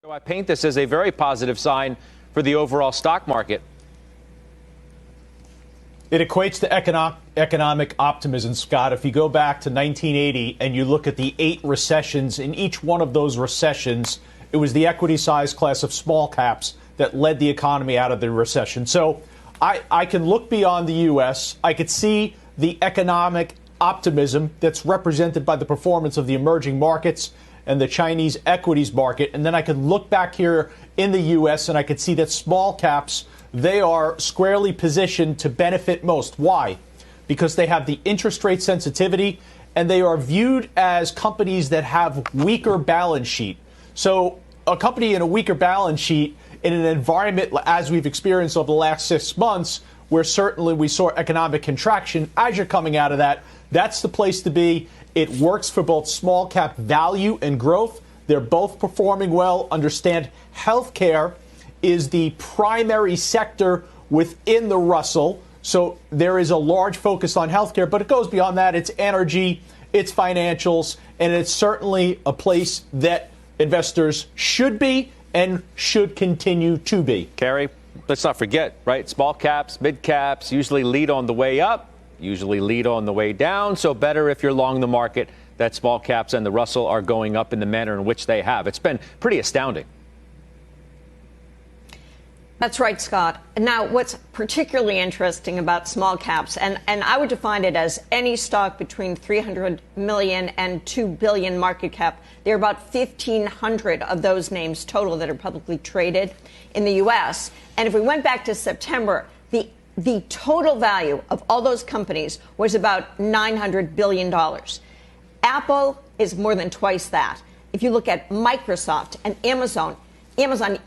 So I paint this as a very positive sign for the overall stock market. It equates to economic optimism, Scott. If you go back to 1980 and you look at the 8 recessions, in each one of those recessions, it was the equity size class of small caps that led the economy out of the recession. So I can look beyond the U.S. I could see the economic optimism that's represented by the performance of the emerging markets and the Chinese equities market. And then I could look back here in the U.S. and I could see that small caps, they are squarely positioned to benefit most. Why? Because they have the interest rate sensitivity and they are viewed as companies that have weaker balance sheet. So a company in a weaker balance sheet in an environment as we've experienced over the last 6 months, where certainly we saw economic contraction, as you're coming out of that, that's the place to be. It works for both small cap value and growth. They're both performing well. Understand healthcare is the primary sector within the Russell. So there is a large focus on healthcare, but it goes beyond that. It's energy, it's financials, and it's certainly a place that investors should be and should continue to be. Kerry, let's not forget, right? Small caps, mid caps usually lead on the way up, usually lead on the way down. So better if you're long the market that small caps and the Russell are going up in the manner in which they have. It's been pretty astounding. That's right, Scott. Now, what's particularly interesting about small caps, and I would define it as any stock between 300 million and 2 billion market cap, there are about 1,500 of those names total that are publicly traded in the U.S. And if we went back to September, the total value of all those companies was about $900 billion. Apple is more than twice that. If you look at Microsoft and Amazon,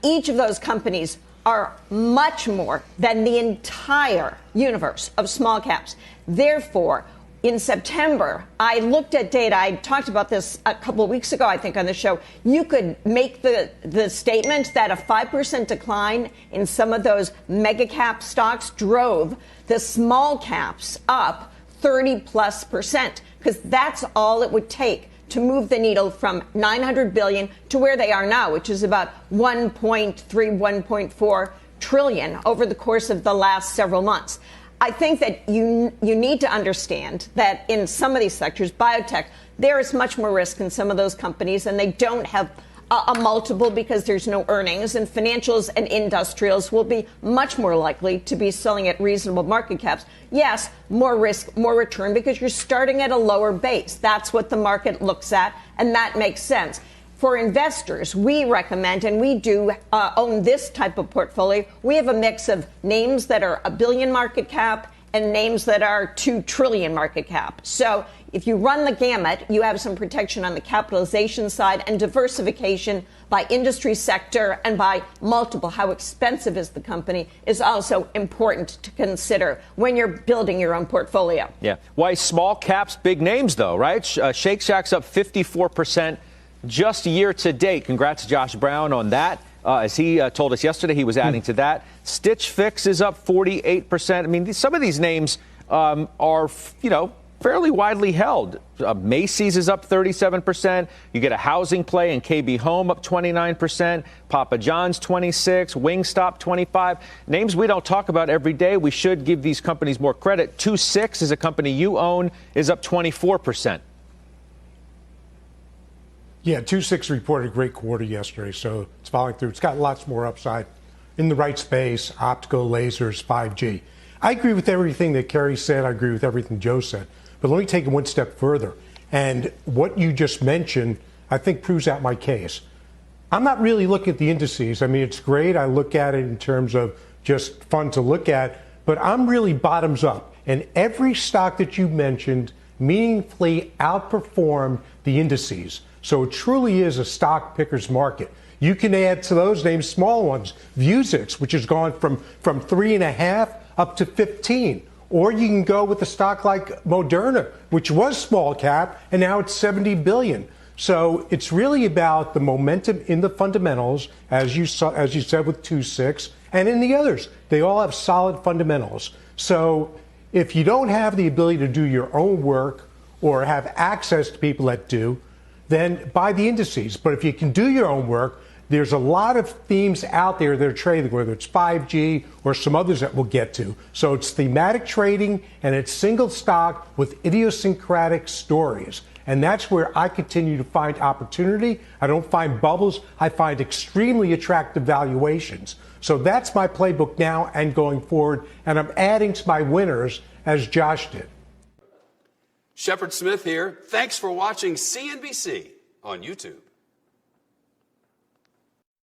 each of those companies are much more than the entire universe of small caps. Therefore, in September, I looked at data. I talked about this a couple of weeks ago, I think, on the show. You could make the statement that a 5% decline in some of those mega cap stocks drove the small caps up 30+%, because that's all it would take to move the needle from 900 billion to where they are now, which is about 1.3, 1.4 trillion over the course of the last several months. I think that you need to understand that in some of these sectors, biotech, there is much more risk in some of those companies, and they don't have a multiple because there's no earnings, and financials and industrials will be much more likely to be selling at reasonable market caps. Yes, more risk, more return, because you're starting at a lower base. That's what the market looks at, and that makes sense. For investors, we recommend, and we do own this type of portfolio, we have a mix of names that are $1 billion market cap and names that are 2 trillion market cap. So if you run the gamut, you have some protection on the capitalization side, and diversification by industry sector and by multiple. How expensive is the company is also important to consider when you're building your own portfolio. Yeah. Why small caps, big names, though, right? Shake Shack's up 54% just year to date. Congrats, Josh Brown, on that. As he told us yesterday, he was adding to that. Stitch Fix is up 48%. I mean, some of these names are, fairly widely held. Macy's is up 37%. You get a housing play in KB Home up 29%. Papa John's 26%. Wingstop 25%. Names we don't talk about every day. We should give these companies more credit. 26 is a company you own, is up 24%. Yeah, 26 reported a great quarter yesterday, so it's following through. It's got lots more upside in the right space, optical, lasers, 5G. I agree with everything that Kerry said. I agree with everything Joe said. But let me take it one step further. And what you just mentioned, I think, proves out my case. I'm not really looking at the indices. I mean, it's great. I look at it in terms of just fun to look at. But I'm really bottoms up. And every stock that you mentioned meaningfully outperformed the indices. So it truly is a stock picker's market. You can add to those names small ones, Vuzix, which has gone from 3.5 up to 15. Or you can go with a stock like Moderna, which was small cap, and now it's 70 billion. So it's really about the momentum in the fundamentals, as you said with 26, and in the others. They all have solid fundamentals. So if you don't have the ability to do your own work or have access to people that do, then buy the indices. But if you can do your own work, There's a lot of themes out there that are trading, whether it's 5G or some others that we'll get to. So it's thematic trading and it's single stock with idiosyncratic stories. And that's where I continue to find opportunity. I don't find bubbles. I find extremely attractive valuations. So that's my playbook now and going forward. And I'm adding to my winners as Josh did. Shepard Smith here. Thanks for watching CNBC on YouTube.